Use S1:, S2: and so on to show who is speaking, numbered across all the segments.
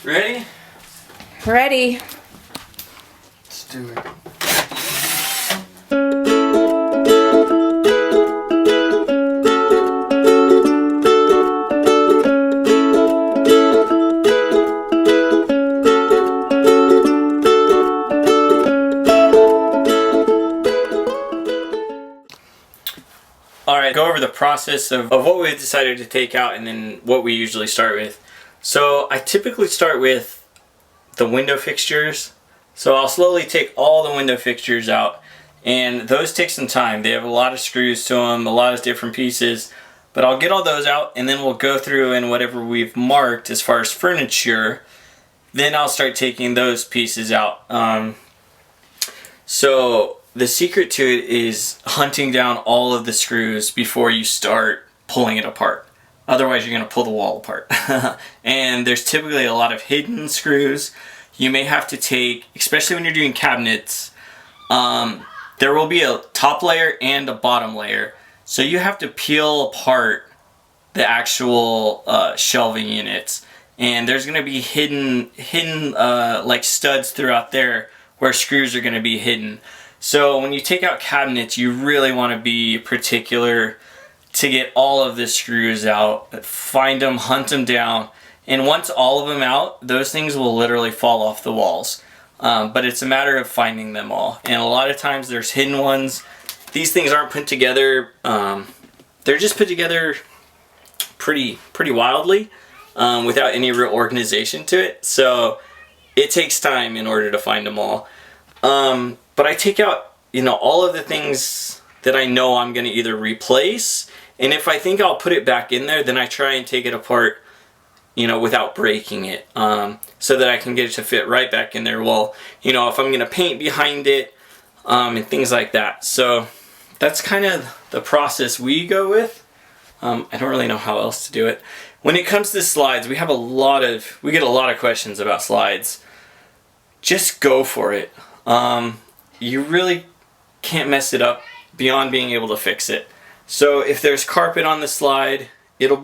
S1: Ready?
S2: Ready.
S1: Let's do it. Alright, go over the process of what we decided to take out and then what we usually start with. So I typically start with the window fixtures. So I'll slowly take all the window fixtures out, and those take some time. They have a lot of screws to them, a lot of different pieces, but I'll get all those out and then we'll go through and whatever we've marked as far as furniture, then I'll start taking those pieces out. So the secret to it is hunting down all of the screws before you start pulling it apart. Otherwise you're going to pull the wall apart. And there's typically a lot of hidden screws. You may have to take, especially when you're doing cabinets, there will be a top layer and a bottom layer. So you have to peel apart the actual shelving units. And there's going to be hidden like studs throughout there where screws are going to be hidden. So when you take out cabinets, you really want to be particular to get all of the screws out, find them, hunt them down, and once all of them out, those things will literally fall off the walls. But it's a matter of finding them all, and a lot of times there's hidden ones. These things aren't put together, they're just put together pretty wildly, without any real organization to it, so it takes time in order to find them all. But I take out, all of the things that I know I'm going to either replace, and if I think I'll put it back in there, then I try and take it apart, without breaking it, so that I can get it to fit right back in there. Well, if I'm going to paint behind it, and things like that. So that's kind of the process we go with. I don't really know how else to do it. When it comes to slides, we get a lot of questions about slides. Just go for it. You really can't mess it up beyond being able to fix it. So if there's carpet on the slide, it'll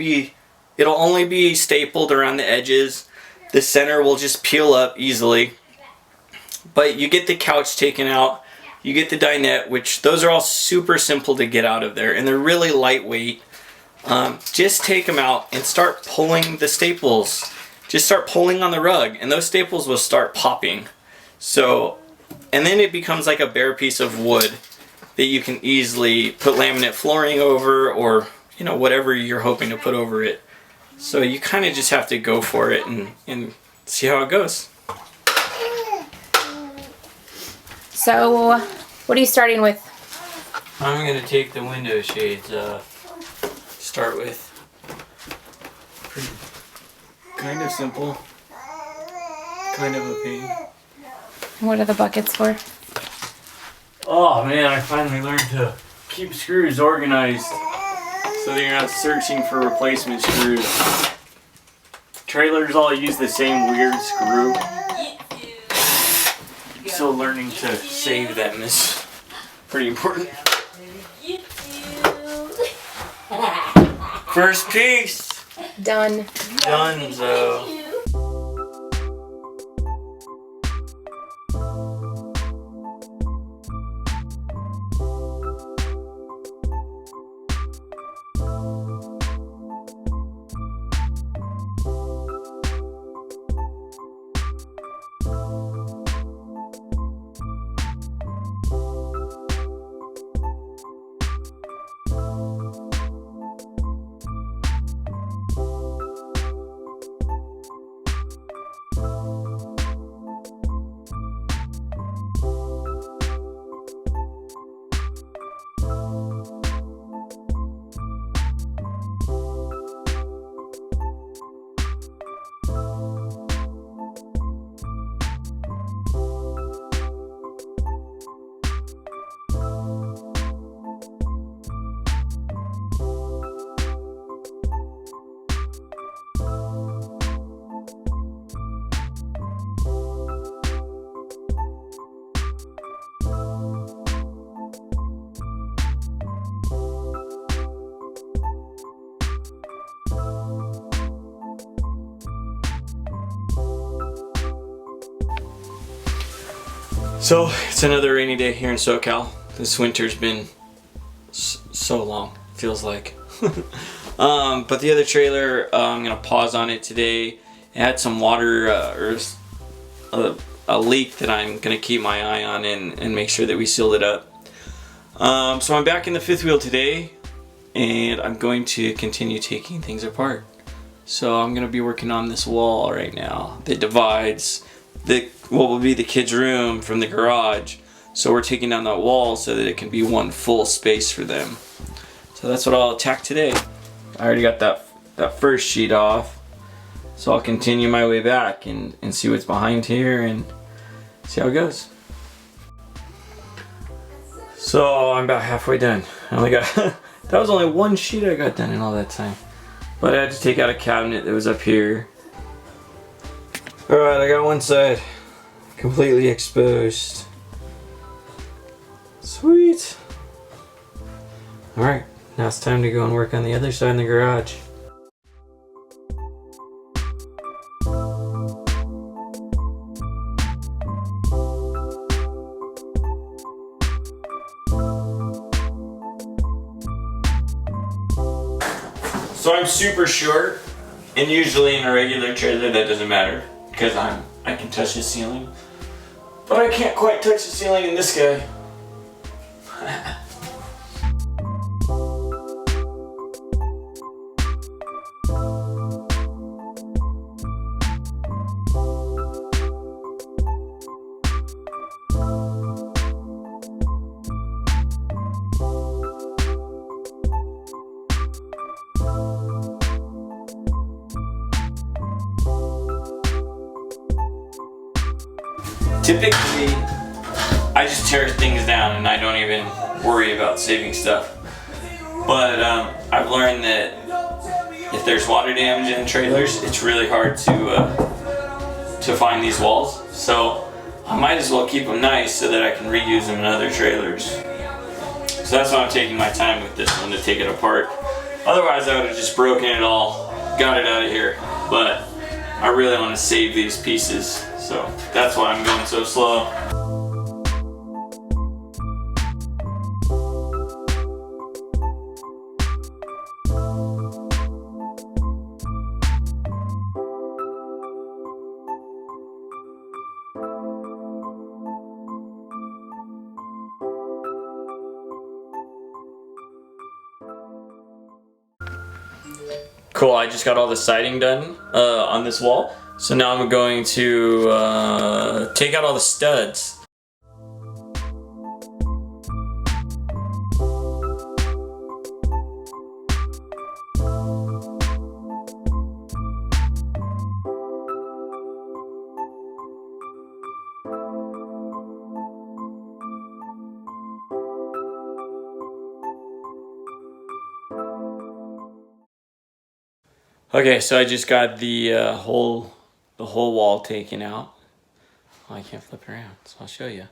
S1: only be stapled around the edges. The center will just peel up easily. But you get the couch taken out, you get the dinette, which those are all super simple to get out of there, and they're really lightweight. Just take them out and start pulling the staples. Just start pulling on the rug, and those staples will start popping. So, and then it becomes like a bare piece of wood that you can easily put laminate flooring over, or whatever you're hoping to put over it. So you kind of just have to go for it and see how it goes.
S2: So, what are you starting with?
S1: I'm going to take the window shades, start with. Kind of simple, kind of a pain.
S2: What are the buckets for?
S1: Oh man, I finally learned to keep screws organized so that you're not searching for replacement screws. Trailers all use the same weird screw. So learning to save them is pretty important. First piece!
S2: Done.
S1: Donezo. So it's another rainy day here in SoCal. This winter's been so long, feels like. But the other trailer, I'm gonna pause on it today. It had some water or a leak that I'm gonna keep my eye on and make sure that we seal it up. So I'm back in the fifth wheel today, and I'm going to continue taking things apart. So I'm gonna be working on this wall right now that divides what will be the kids' room from the garage. So we're taking down that wall so that it can be one full space for them. So that's what I'll attack today. I already got that first sheet off. So I'll continue my way back and see what's behind here and see how it goes. So I'm about halfway done. I only got, that was only one sheet I got done in all that time. But I had to take out a cabinet that was up here. Alright, I got one side completely exposed. Sweet. Alright, now it's time to go and work on the other side in the garage. So I'm super short, and usually in a regular trailer that doesn't matter because I can touch the ceiling, but I can't quite touch the ceiling in this guy. Typically, I just tear things down and I don't even worry about saving stuff. But I've learned that if there's water damage in trailers, it's really hard to find these walls. So I might as well keep them nice so that I can reuse them in other trailers. So that's why I'm taking my time with this one to take it apart. Otherwise, I would have just broken it all, got it out of here. But I really want to save these pieces. So that's why I'm going so slow. Cool, I just got all the siding done on this wall. So now I'm going to take out all the studs. Okay, so I just got the whole wall taken out. Oh, I can't flip it around, so I'll show you.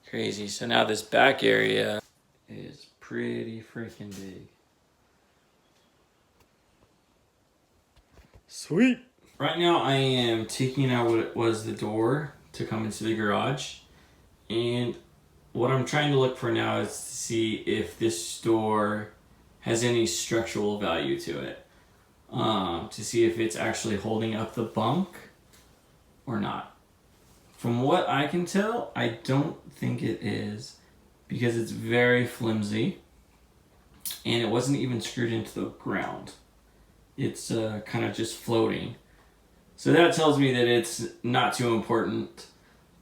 S1: Crazy. So now this back area is pretty freaking big. Sweet. Right now I am taking out what was the door to come into the garage, and what I'm trying to look for now is to see if this door has any structural value to it. To see if it's actually holding up the bunk or not. From what I can tell, I don't think it is, because it's very flimsy and it wasn't even screwed into the ground. It's kind of just floating. So that tells me that it's not too important.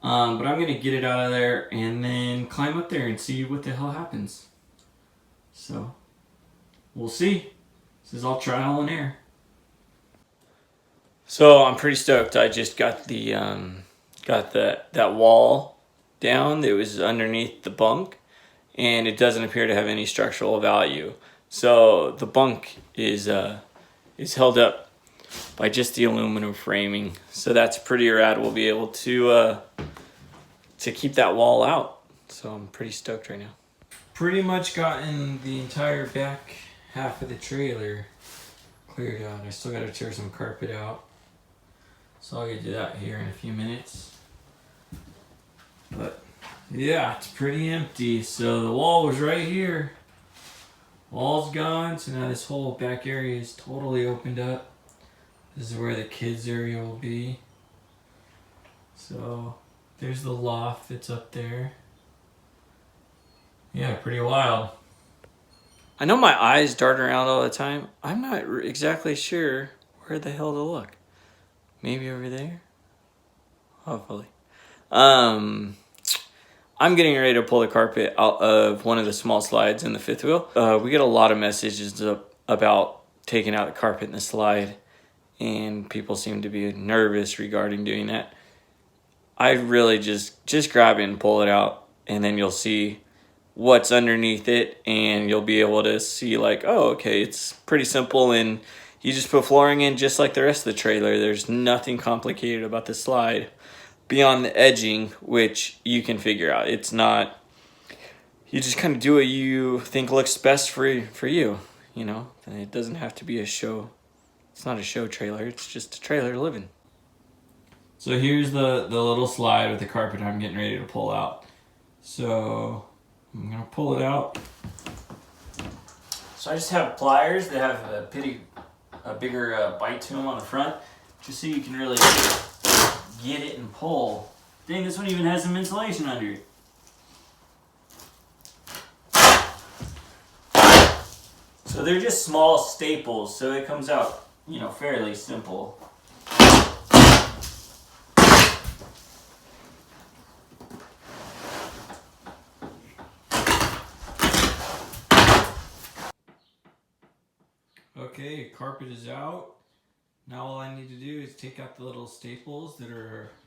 S1: But I'm gonna get it out of there and then climb up there and see what the hell happens. So we'll see. This is all trial and error. So I'm pretty stoked. I just got the that wall down that was underneath the bunk, and it doesn't appear to have any structural value. So the bunk is held up by just the aluminum framing. So that's pretty rad. We'll be able to keep that wall out. So I'm pretty stoked right now. Pretty much gotten the entire back half of the trailer cleared out. I still got to tear some carpet out. So I'll get to that here in a few minutes. But yeah, it's pretty empty. So the wall was right here. Wall's gone, so now this whole back area is totally opened up. This is where the kids area will be. So there's the loft that's up there. Yeah, pretty wild. I know my eyes dart around all the time. I'm not exactly sure where the hell to look. Maybe over there? Hopefully. I'm getting ready to pull the carpet out of one of the small slides in the fifth wheel. We get a lot of messages about taking out the carpet in the slide, and people seem to be nervous regarding doing that. I really just grab it and pull it out, and then you'll see what's underneath it, and you'll be able to see like, oh, okay, it's pretty simple, and you just put flooring in just like the rest of the trailer. There's nothing complicated about the slide beyond the edging, which you can figure out. It's not, you just kind of do what you think looks best for you, you know? And it doesn't have to be a show. It's not a show trailer, it's just a trailer to live in. So here's the little slide with the carpet I'm getting ready to pull out. So I'm gonna pull it out. So I just have pliers that have a bigger bite to them on the front, just so you can really get it and pull. Dang, this one even has some insulation under it. So they're just small staples, so it comes out, you know, fairly simple. Okay, carpet is out. Now all I need to do is take out the little staples that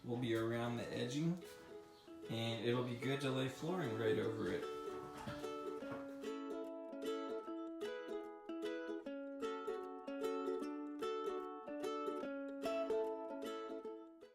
S1: will be around the edging, and it'll be good to lay flooring right over it.